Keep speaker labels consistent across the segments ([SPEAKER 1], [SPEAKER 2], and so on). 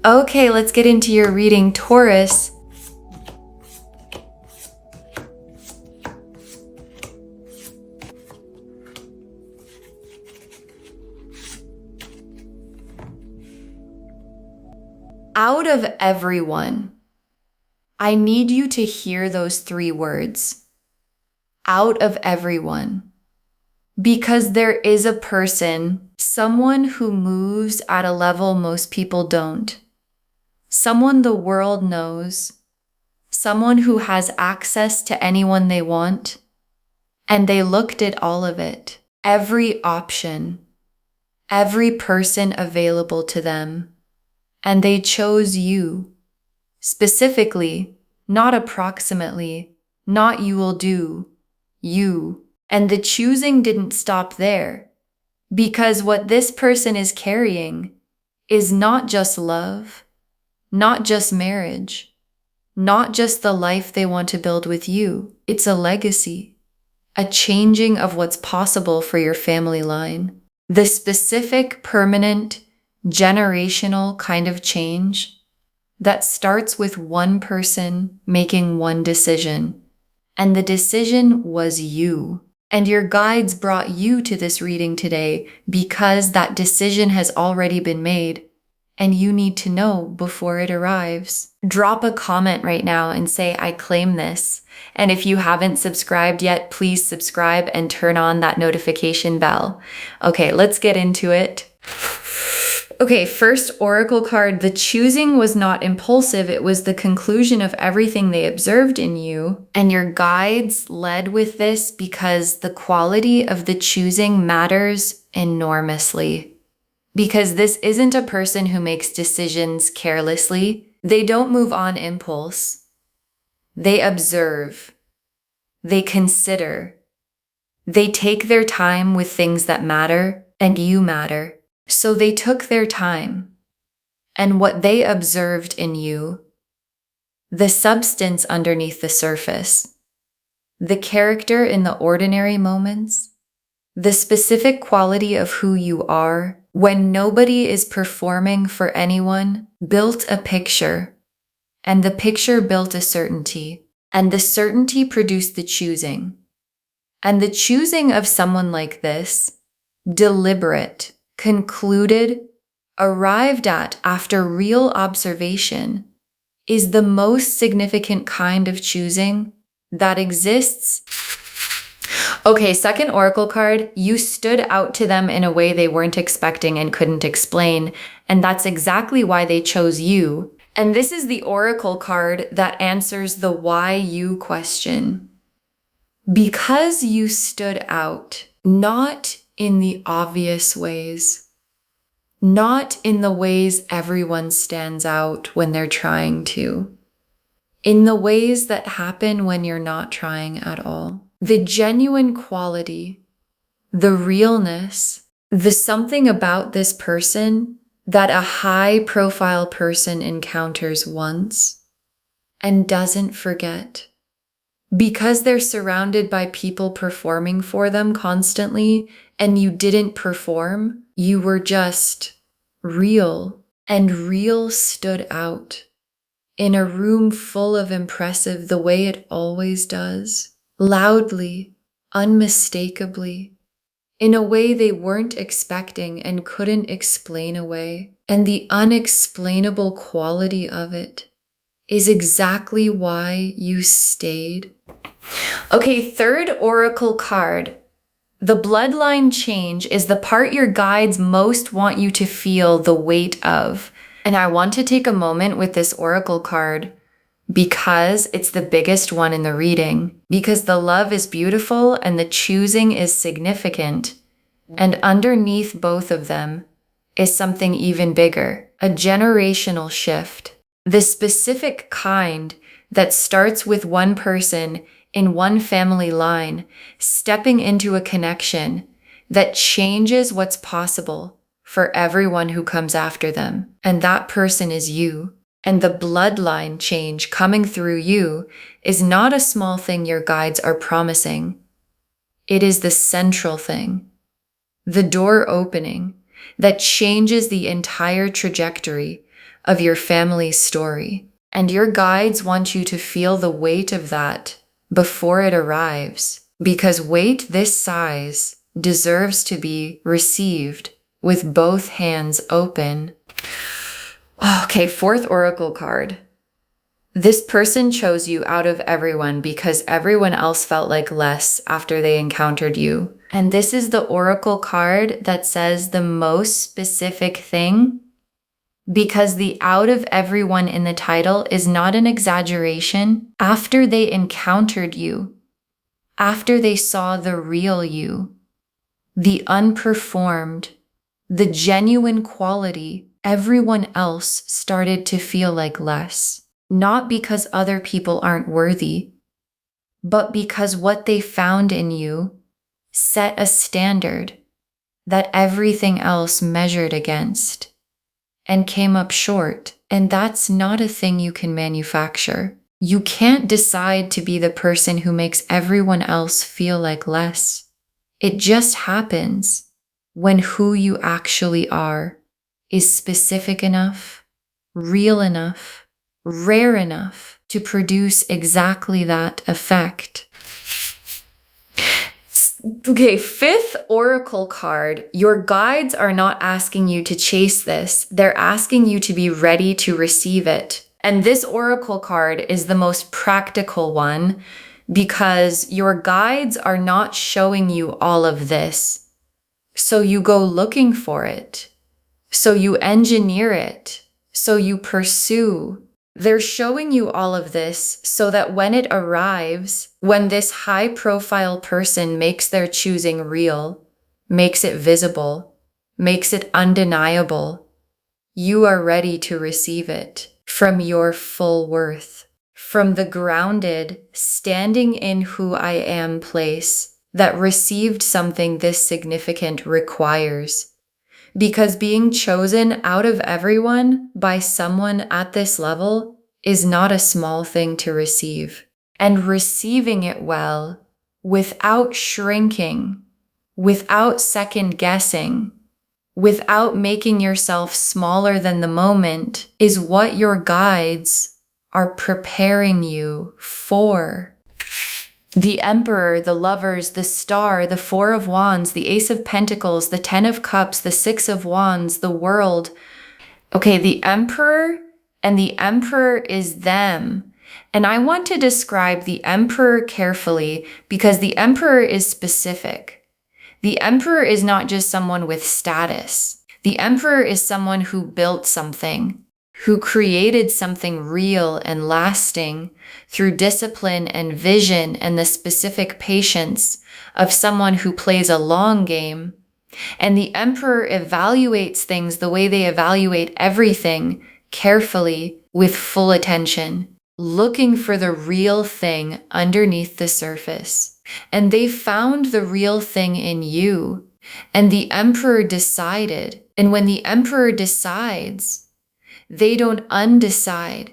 [SPEAKER 1] Okay, let's get into your reading, Taurus. Out of everyone, I need you to hear those 3 words. Out of everyone. Because there is a person, someone who moves at a level most people don't. Someone the world knows. Someone who has access to anyone they want. And they looked at all of it. Every option. Every person available to them. And they chose you. Specifically, not approximately, not you will do, you. And the choosing didn't stop there, because what this person is carrying is not just love, not just marriage, not just the life they want to build with you. It's a legacy, a changing of what's possible for your family line. The specific, permanent, generational kind of change that starts with one person making one decision. And the decision was you. And your guides brought you to this reading today because that decision has already been made and you need to know before it arrives. Drop a comment right now and say, I claim this. And if you haven't subscribed yet, please subscribe and turn on that notification bell. Okay, let's get into it. Okay, first oracle card, the choosing was not impulsive. It was the conclusion of everything they observed in you. And your guides led with this because the quality of the choosing matters enormously. Because this isn't a person who makes decisions carelessly. They don't move on impulse. They observe. They consider. They take their time with things that matter, and you matter. So they took their time, and what they observed in you, the substance underneath the surface, the character in the ordinary moments, the specific quality of who you are when nobody is performing for anyone, built a picture, and the picture built a certainty, and the certainty produced the choosing. And the choosing of someone like this, deliberate, concluded, arrived at after real observation, is the most significant kind of choosing that exists. Okay, second oracle card, you stood out to them in a way they weren't expecting and couldn't explain, and that's exactly why they chose you. And this is the oracle card that answers the why you question. Because you stood out, not in the obvious ways, not in the ways everyone stands out when they're trying to, in the ways that happen when you're not trying at all. The genuine quality, the realness, the something about this person that a high-profile person encounters once and doesn't forget. Because they're surrounded by people performing for them constantly and you didn't perform, you were just real, and real stood out in a room full of impressive the way it always does, loudly, unmistakably, in a way they weren't expecting and couldn't explain away. And the unexplainable quality of it is exactly why you stayed. Okay, third oracle card. The bloodline change is the part your guides most want you to feel the weight of. And I want to take a moment with this oracle card because it's the biggest one in the reading, because the love is beautiful and the choosing is significant. And underneath both of them is something even bigger, a generational shift. The specific kind that starts with one person in one family line, stepping into a connection that changes what's possible for everyone who comes after them. And that person is you. And the bloodline change coming through you is not a small thing your guides are promising. It is the central thing, the door opening that changes the entire trajectory of your family's story. And your guides want you to feel the weight of that before it arrives, because weight this size deserves to be received with both hands open. Okay, fourth oracle card. This person chose you out of everyone because everyone else felt like less after they encountered you. And this is the oracle card that says the most specific thing, because the out of everyone in the title is not an exaggeration. After they encountered you, after they saw the real you, the unperformed, the genuine quality, everyone else started to feel like less. Not because other people aren't worthy, but because what they found in you set a standard that everything else measured against and came up short. And that's not a thing you can manufacture. You can't decide to be the person who makes everyone else feel like less. It just happens when who you actually are is specific enough, real enough, rare enough to produce exactly that effect. Okay, fifth oracle card. Your guides are not asking you to chase this. They're asking you to be ready to receive it. And this oracle card is the most practical one because your guides are not showing you all of this. So you go looking for it. So you engineer it. So you pursue. They're showing you all of this so that when it arrives, when this high-profile person makes their choosing real, makes it visible, makes it undeniable, you are ready to receive it from your full worth, from the grounded, standing in who I am place that received something this significant requires. Because being chosen out of everyone by someone at this level is not a small thing to receive. And receiving it well, without shrinking, without second guessing, without making yourself smaller than the moment, is what your guides are preparing you for. The Emperor, the Lovers, the Star, the Four of Wands, the Ace of Pentacles, the Ten of Cups, the Six of Wands, the World. Okay, the Emperor and the Emperor is them. And I want to describe the Emperor carefully because the Emperor is specific. The Emperor is not just someone with status. The Emperor is someone who built something, who created something real and lasting through discipline and vision and the specific patience of someone who plays a long game. And the Emperor evaluates things the way they evaluate everything, carefully, with full attention, looking for the real thing underneath the surface. And they found the real thing in you. And the Emperor decided. And when the Emperor decides, they don't undecide.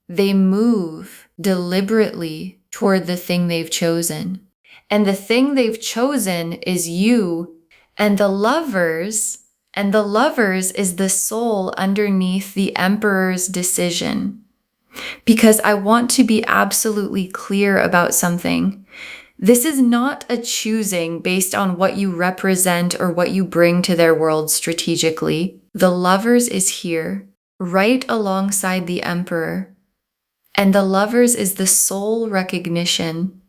[SPEAKER 1] They move deliberately toward the thing they've chosen. And the thing they've chosen is you. And the Lovers is the soul underneath the Emperor's decision. Because I want to be absolutely clear about something. This is not a choosing based on what you represent or what you bring to their world strategically. The Lovers is here, right alongside the Emperor. And the Lovers is the soul recognition.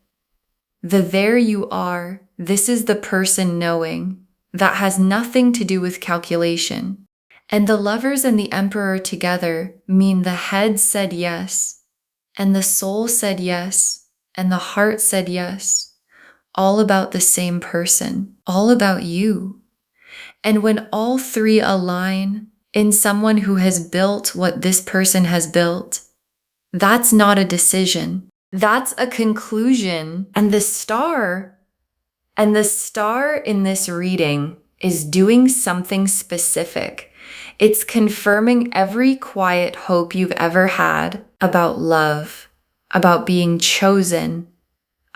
[SPEAKER 1] The there you are, this is the person knowing. That has nothing to do with calculation. And the Lovers and the Emperor together mean the head said yes, and the soul said yes, and the heart said yes. All about the same person, all about you. And when all three align in someone who has built what this person has built, that's not a decision. That's a conclusion. And the star in this reading is doing something specific. It's confirming every quiet hope you've ever had about love, about being chosen,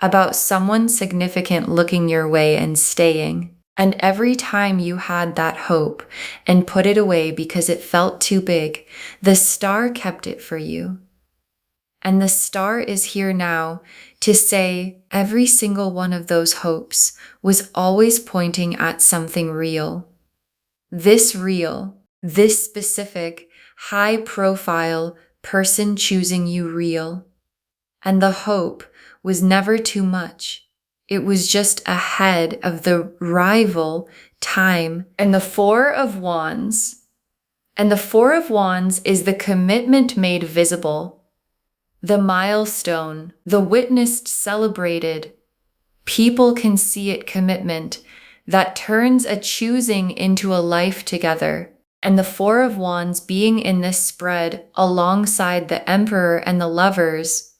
[SPEAKER 1] about someone significant looking your way and staying. And every time you had that hope and put it away because it felt too big, the star kept it for you. And the star is here now to say every single one of those hopes was always pointing at something real. This specific, high profile person choosing you real. And the hope was never too much. It was just ahead of the rival time. And the Four of Wands. And the Four of Wands is the commitment made visible, the milestone, the witnessed, celebrated. People can see it commitment that turns a choosing into a life together. And the Four of Wands being in this spread alongside the Emperor and the Lovers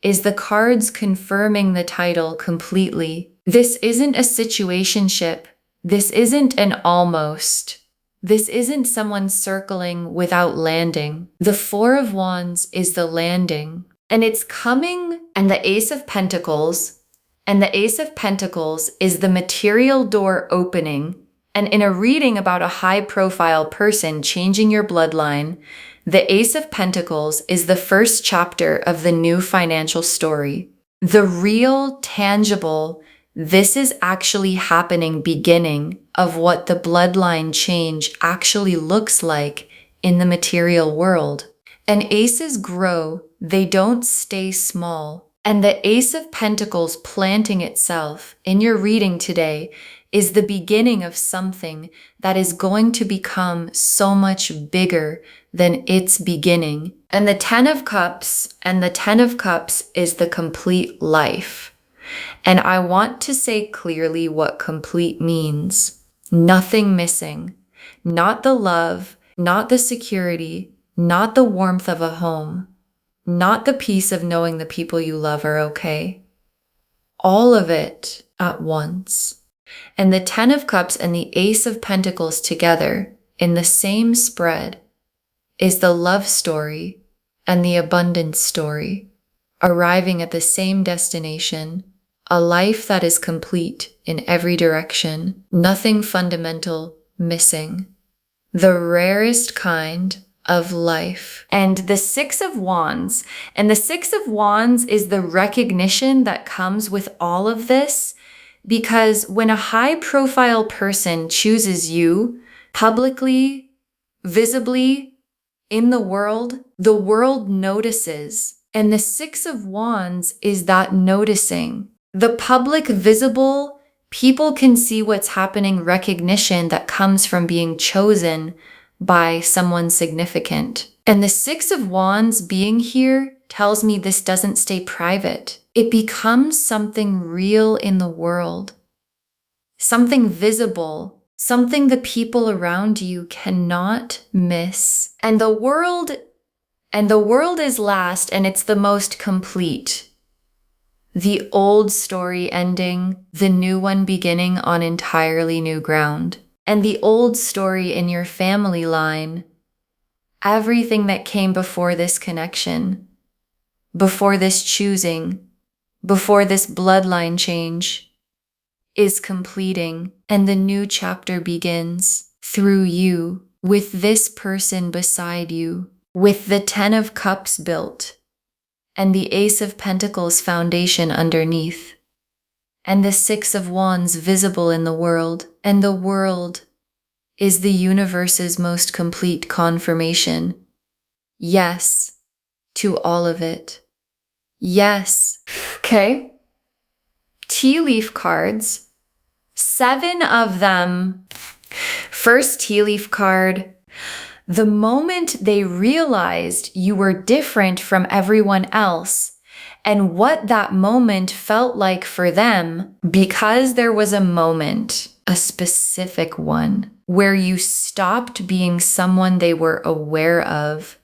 [SPEAKER 1] is the cards confirming the title completely. This isn't a situationship. This isn't an almost. This isn't someone circling without landing. The Four of Wands is the landing. And it's coming, and the Ace of Pentacles. And the Ace of Pentacles is the material door opening. And in a reading about a high-profile person changing your bloodline, the Ace of Pentacles is the first chapter of the new financial story. The real, tangible, this is actually happening beginning of what the bloodline change actually looks like in the material world. And aces grow, they don't stay small. And the Ace of Pentacles planting itself in your reading today is the beginning of something that is going to become so much bigger than its beginning. And the Ten of Cups, and the Ten of Cups is the complete life. And I want to say clearly what complete means. Nothing missing. Not the love, not the security, not the warmth of a home, not the peace of knowing the people you love are okay. All of it at once. And the Ten of Cups and the Ace of Pentacles together in the same spread is the love story and the abundance story, arriving at the same destination, a life that is complete in every direction, nothing fundamental missing, the rarest kind of life. And the Six of Wands, and the Six of Wands is the recognition that comes with all of this. Because when a high-profile person chooses you publicly, visibly, in the world notices. And the Six of Wands is that noticing. The public, visible, people can see what's happening, recognition that comes from being chosen by someone significant. And the Six of Wands being here tells me this doesn't stay private. It becomes something real in the world, something visible, something the people around you cannot miss. And the world is last, and it's the most complete. The old story ending, the new one beginning on entirely new ground. And the old story in your family line, everything that came before this connection, before this choosing, before this bloodline change, is completing, and the new chapter begins through you, with this person beside you, with the Ten of Cups built, and the Ace of Pentacles foundation underneath, and the Six of Wands visible in the world, and the world is the universe's most complete confirmation. Yes, to all of it. Yes. Okay. Tea leaf cards, 7 of them. First tea leaf card. The moment they realized you were different from everyone else and what that moment felt like for them, because there was a moment, a specific one, where you stopped being someone they were aware of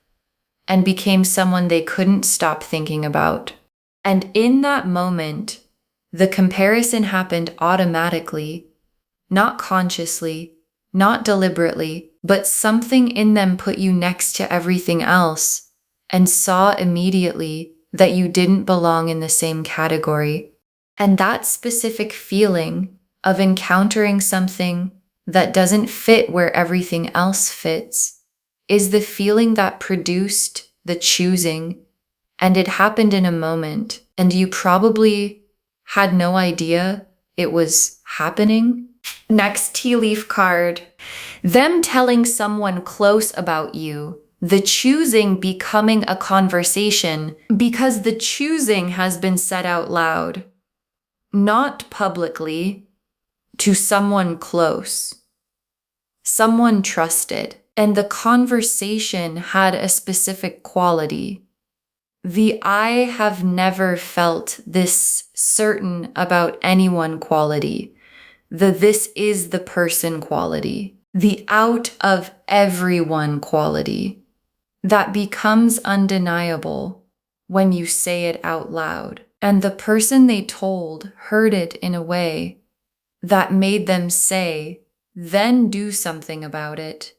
[SPEAKER 1] and became someone they couldn't stop thinking about. And in that moment, the comparison happened automatically, not consciously, not deliberately, but something in them put you next to everything else and saw immediately that you didn't belong in the same category. And that specific feeling of encountering something that doesn't fit where everything else fits is the feeling that produced the choosing, and it happened in a moment, and you probably had no idea it was happening. Next tea leaf card, them telling someone close about you, the choosing becoming a conversation because the choosing has been said out loud, not publicly, to someone close, someone trusted, and the conversation had a specific quality. The I have never felt this certain about anyone quality. The this is the person quality. The out of everyone quality that becomes undeniable when you say it out loud. And the person they told heard it in a way that made them say, then do something about it.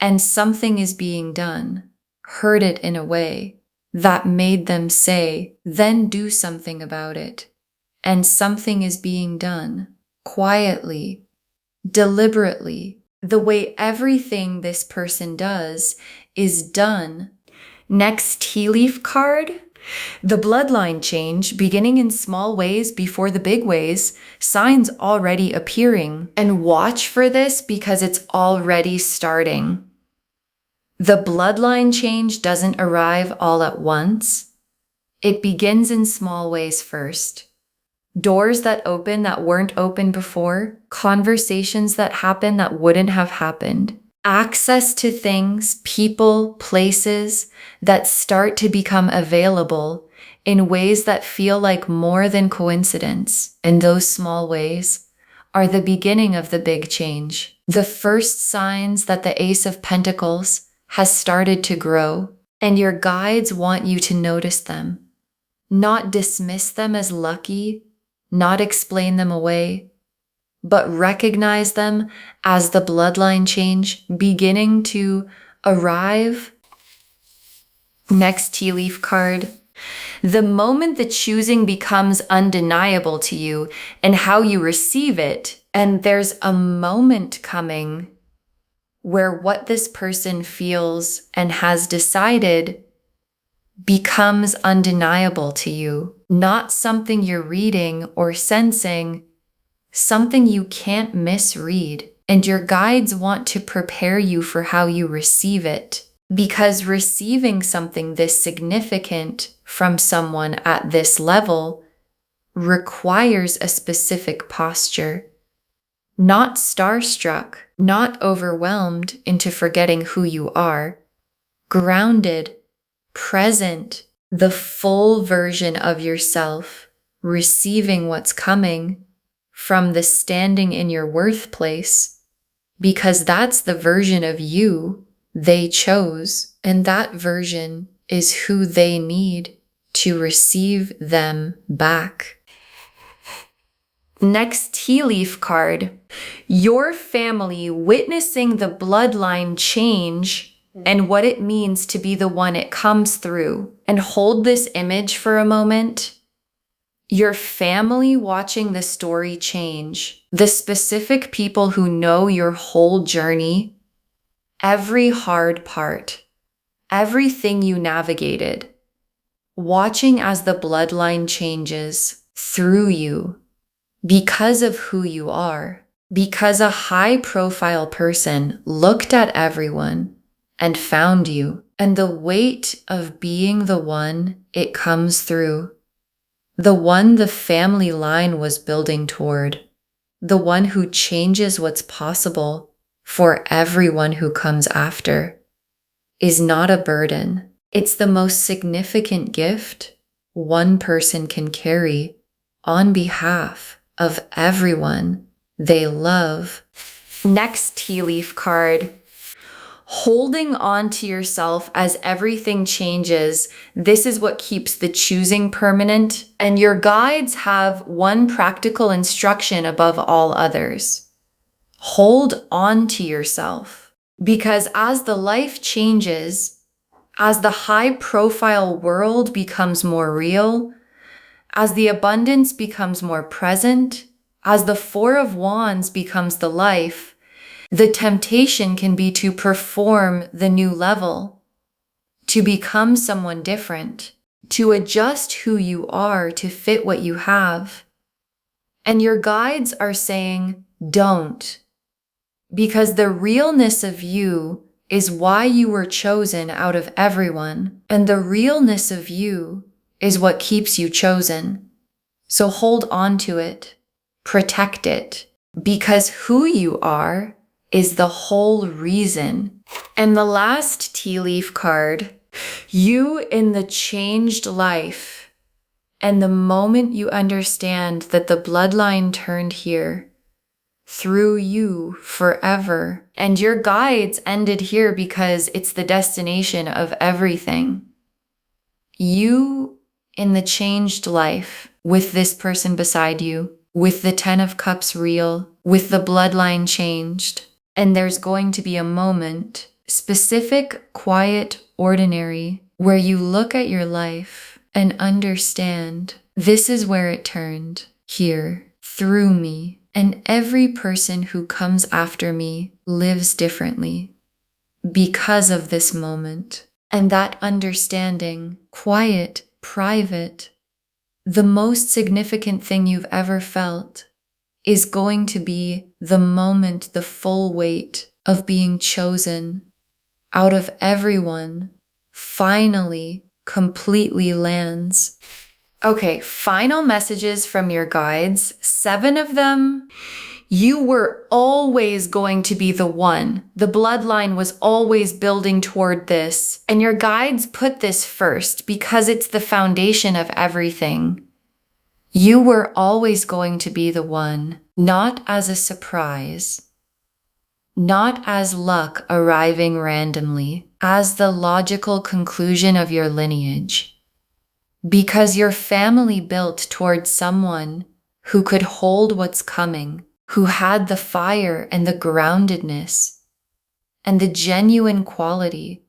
[SPEAKER 1] And something is being done. Heard it in a way that made them say, then do something about it. And something is being done. Quietly, deliberately, the way everything this person does is done. Next tea leaf card, the bloodline change, beginning in small ways before the big ways, signs already appearing. And watch for this because it's already starting. The bloodline change doesn't arrive all at once. It begins in small ways first. Doors that open that weren't open before, conversations that happen that wouldn't have happened, access to things, people, places that start to become available in ways that feel like more than coincidence. And those small ways are the beginning of the big change. The first signs that the Ace of Pentacles has started to grow, and your guides want you to notice them, not dismiss them as lucky, not explain them away, but recognize them as the bloodline change beginning to arrive. Next tea leaf card. The moment the choosing becomes undeniable to you and how you receive it, and there's a moment coming where what this person feels and has decided becomes undeniable to you, not something you're reading or sensing, something you can't misread. And your guides want to prepare you for how you receive it, because receiving something this significant from someone at this level requires a specific posture. Not starstruck, not overwhelmed into forgetting who you are, grounded, present, the full version of yourself, receiving what's coming from the standing in your worth place, because that's the version of you they chose, and that version is who they need to receive them back. Next tea leaf card, your family witnessing the bloodline change and what it means to be the one it comes through. And hold this image for a moment. Your family watching the story change, the specific people who know your whole journey, every hard part, everything you navigated, watching as the bloodline changes through you because of who you are, because a high-profile person looked at everyone and found you, and the weight of being the one it comes through, the one the family line was building toward, the one who changes what's possible for everyone who comes after, is not a burden. It's the most significant gift one person can carry on behalf of everyone they love. Next tea leaf card. Holding on to yourself as everything changes, this is what keeps the choosing permanent. And your guides have one practical instruction above all others. Hold on to yourself. Because as the life changes, as the high-profile world becomes more real, as the abundance becomes more present, As the Four of Wands becomes the life, the temptation can be to perform the new level, to become someone different, to adjust who you are to fit what you have. And your guides are saying, don't, because the realness of you is why you were chosen out of everyone, and the realness of you is what keeps you chosen. So hold on to it, protect it, because who you are is the whole reason. And the last tea leaf card, you in the changed life, and the moment you understand that the bloodline turned here, through you forever, and your guides ended here because it's the destination of everything. You in the changed life, with this person beside you, with the 10 of Cups real, with the bloodline changed, and there's going to be a moment, specific, quiet, ordinary, where you look at your life and understand this is where it turned, here, through me, and every person who comes after me lives differently because of this moment. And that understanding, quiet, private, the most significant thing you've ever felt is going to be the moment, the full weight of being chosen out of everyone finally completely lands. Okay, final messages from your guides, 7 of them. You were always going to be the one. The bloodline was always building toward this. And your guides put this first because it's the foundation of everything. You were always going to be the one, not as a surprise, not as luck arriving randomly, as the logical conclusion of your lineage. Because your family built towards someone who could hold what's coming, who had the fire and the groundedness and the genuine quality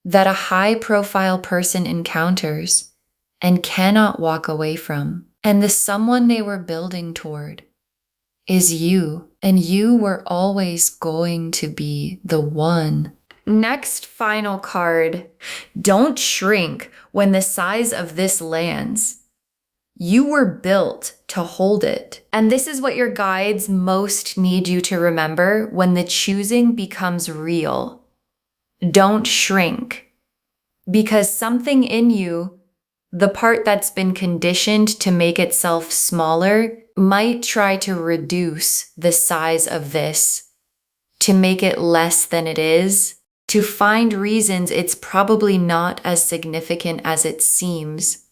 [SPEAKER 1] that a high-profile person encounters and cannot walk away from. And the someone they were building toward is you, and you were always going to be the one. Next final card, don't shrink when the size of this lands. You were built to hold it. And this is what your guides most need you to remember when the choosing becomes real. Don't shrink, because something in you, the part that's been conditioned to make itself smaller, might try to reduce the size of this, to make it less than it is, to find reasons it's probably not as significant as it seems.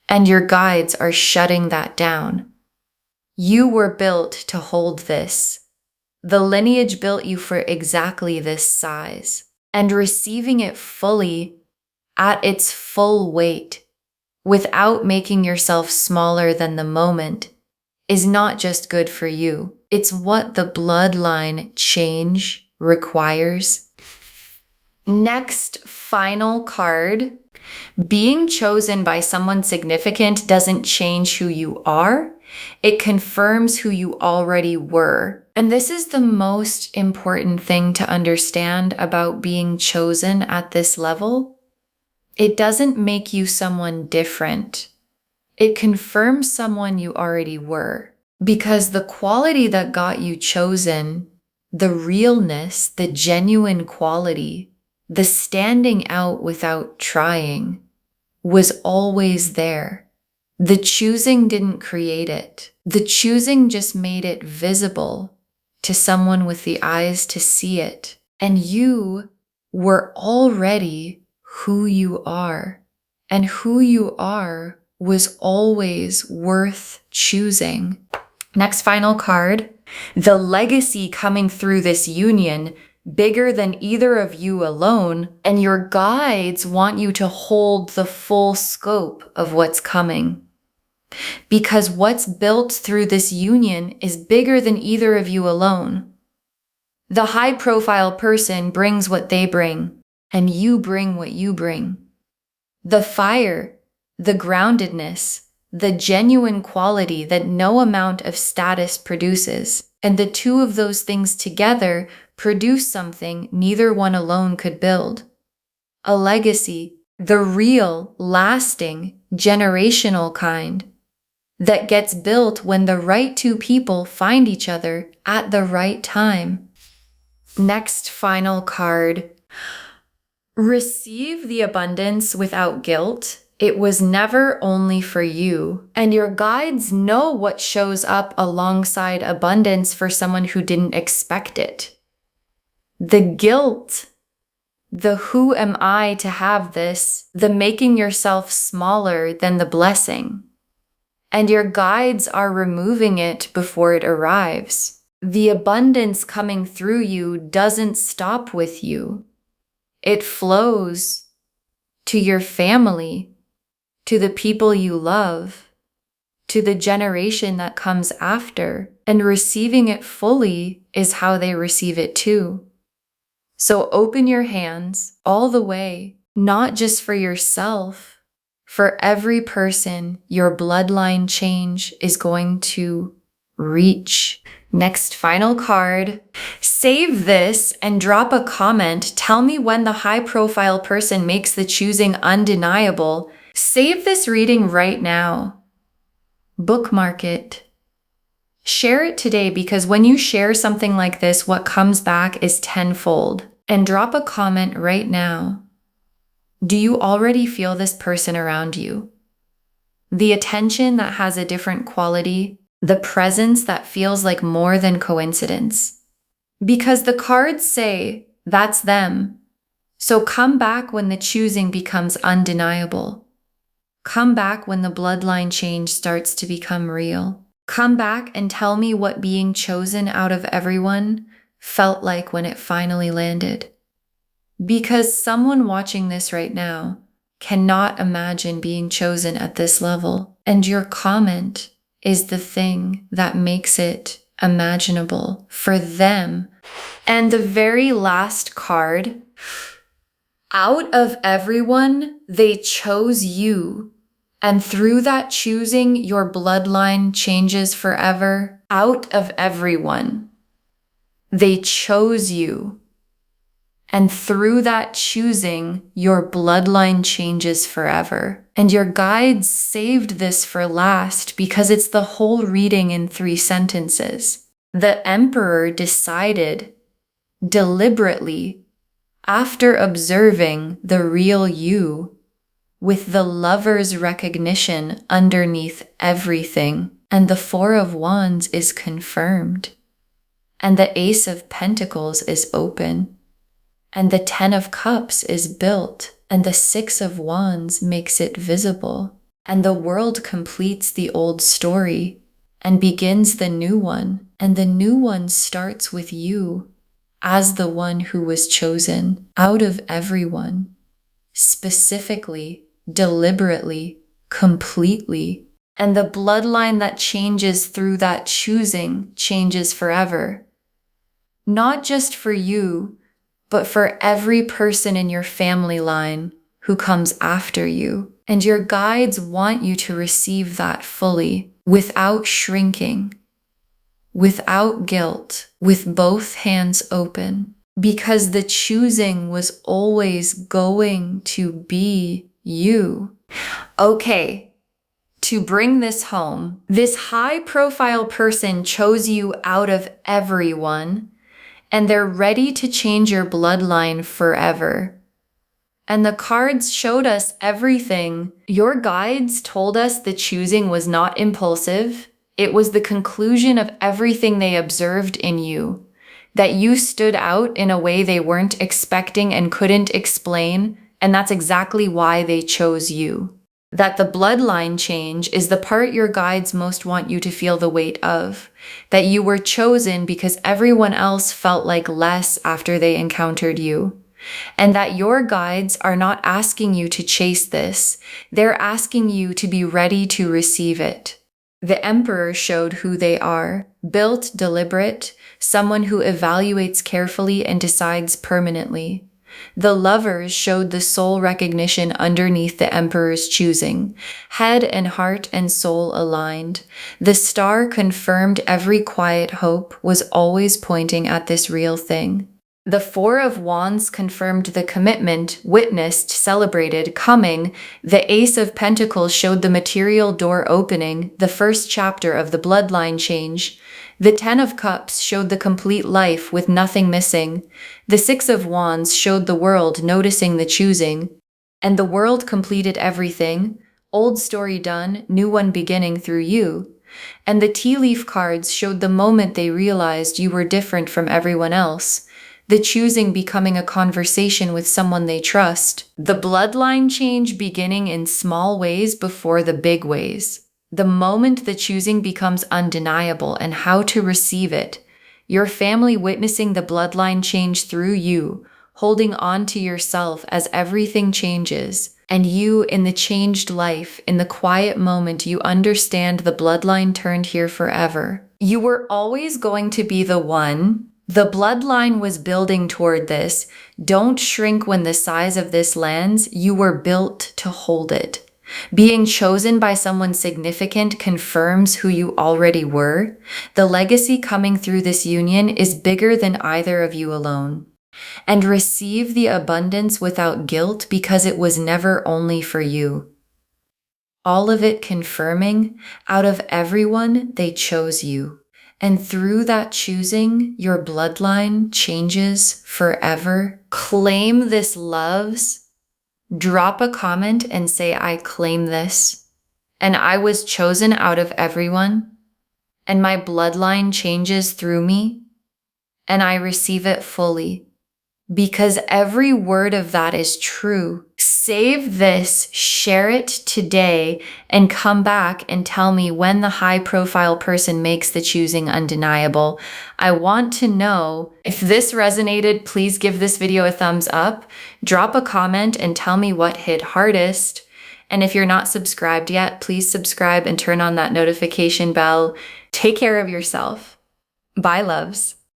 [SPEAKER 1] And your guides are shutting that down. You were built to hold this. The lineage built you for exactly this size. And receiving it fully, at its full weight, without making yourself smaller than the moment, is not just good for you. It's what the bloodline change requires. Next, final card. Being chosen by someone significant doesn't change who you are. It confirms who you already were. And this is the most important thing to understand about being chosen at this level. It doesn't make you someone different. It confirms someone you already were. Because the quality that got you chosen, the realness, the genuine quality, the standing out without trying, was always there. The choosing didn't create it. The choosing just made it visible to someone with the eyes to see it. And you were already who you are. And who you are was always worth choosing. Next final card. The legacy coming through this union, bigger than either of you alone, and your guides want you to hold the full scope of what's coming. Because what's built through this union is bigger than either of you alone. The high-profile person brings what they bring, and you bring what you bring. The fire, the groundedness, the genuine quality that no amount of status produces. And the two of those things together produce something neither one alone could build. A legacy, the real, lasting, generational kind, that gets built when the right two people find each other at the right time. Next final card. Receive the abundance without guilt. It was never only for you, and your guides know what shows up alongside abundance for someone who didn't expect it. The guilt, the who am I to have this, the making yourself smaller than the blessing. And your guides are removing it before it arrives. The abundance coming through you doesn't stop with you. It flows to your family, to the people you love, to the generation that comes after, and receiving it fully is how they receive it too. So open your hands all the way, not just for yourself, for every person your bloodline change is going to reach. Next final card. Save this and drop a comment. Tell me when the high-profile person makes the choosing undeniable. Save this reading right now. Bookmark it. Share it today, because when you share something like this, what comes back is tenfold. And drop a comment right now. Do you already feel this person around you? The attention that has a different quality, the presence that feels like more than coincidence. Because the cards say, that's them. So come back when the choosing becomes undeniable. Come back when the bloodline change starts to become real. Come back and tell me what being chosen out of everyone felt like when it finally landed. Because someone watching this right now cannot imagine being chosen at this level, and your comment is the thing that makes it imaginable for them. And the very last card, out of everyone, they chose you. And through that choosing, your bloodline changes forever. Out of everyone, they chose you. And through that choosing, your bloodline changes forever. And your guides saved this for last because it's the whole reading in 3 sentences. The Emperor decided deliberately, after observing the real you, with the Lover's recognition underneath everything. And the 4 of Wands is confirmed. And the Ace of Pentacles is open. And the 10 of Cups is built, and the 6 of Wands makes it visible. And the world completes the old story and begins the new one. And the new one starts with you as the one who was chosen out of everyone, specifically, deliberately, completely. And the bloodline that changes through that choosing changes forever. Not just for you, but for every person in your family line who comes after you. And your guides want you to receive that fully, without shrinking, without guilt, with both hands open, because the choosing was always going to be you. Okay, to bring this home, this high-profile person chose you out of everyone, and they're ready to change your bloodline forever. And the cards showed us everything. Your guides told us the choosing was not impulsive. It was the conclusion of everything they observed in you, that you stood out in a way they weren't expecting and couldn't explain, and that's exactly why they chose you. That the bloodline change is the part your guides most want you to feel the weight of. That you were chosen because everyone else felt like less after they encountered you. And that your guides are not asking you to chase this. They're asking you to be ready to receive it. The Emperor showed who they are. Built, deliberate, someone who evaluates carefully and decides permanently. The Lovers showed the soul recognition underneath the Emperor's choosing. Head and heart and soul aligned. The Star confirmed every quiet hope was always pointing at this real thing. The Four of Wands confirmed the commitment, witnessed, celebrated, coming. The Ace of Pentacles showed the material door opening, the first chapter of the bloodline change. The Ten of Cups showed the complete life with nothing missing. The Six of Wands showed the world noticing the choosing. And the world completed everything. Old story done, new one beginning through you. And the tea leaf cards showed the moment they realized you were different from everyone else. The choosing becoming a conversation with someone they trust. The bloodline change beginning in small ways before the big ways. The moment the choosing becomes undeniable and how to receive it. Your family witnessing the bloodline change through you, holding on to yourself as everything changes. And you in the changed life, in the quiet moment, you understand the bloodline turned here forever. You were always going to be the one. The bloodline was building toward this. Don't shrink when the size of this lands. You were built to hold it. Being chosen by someone significant confirms who you already were. The legacy coming through this union is bigger than either of you alone. And receive the abundance without guilt because it was never only for you. All of it confirming, out of everyone, they chose you. And through that choosing, your bloodline changes forever. Claim this loves. Drop a comment and say, I claim this. And I was chosen out of everyone. And my bloodline changes through me. And I receive it fully. Because every word of that is true. Save this, share it today, and come back and tell me when the high-profile person makes the choosing undeniable. I want to know. If this resonated, please give this video a thumbs up, drop a comment, and tell me what hit hardest. And if you're not subscribed yet, please subscribe and turn on that notification bell. Take care of yourself. Bye, loves.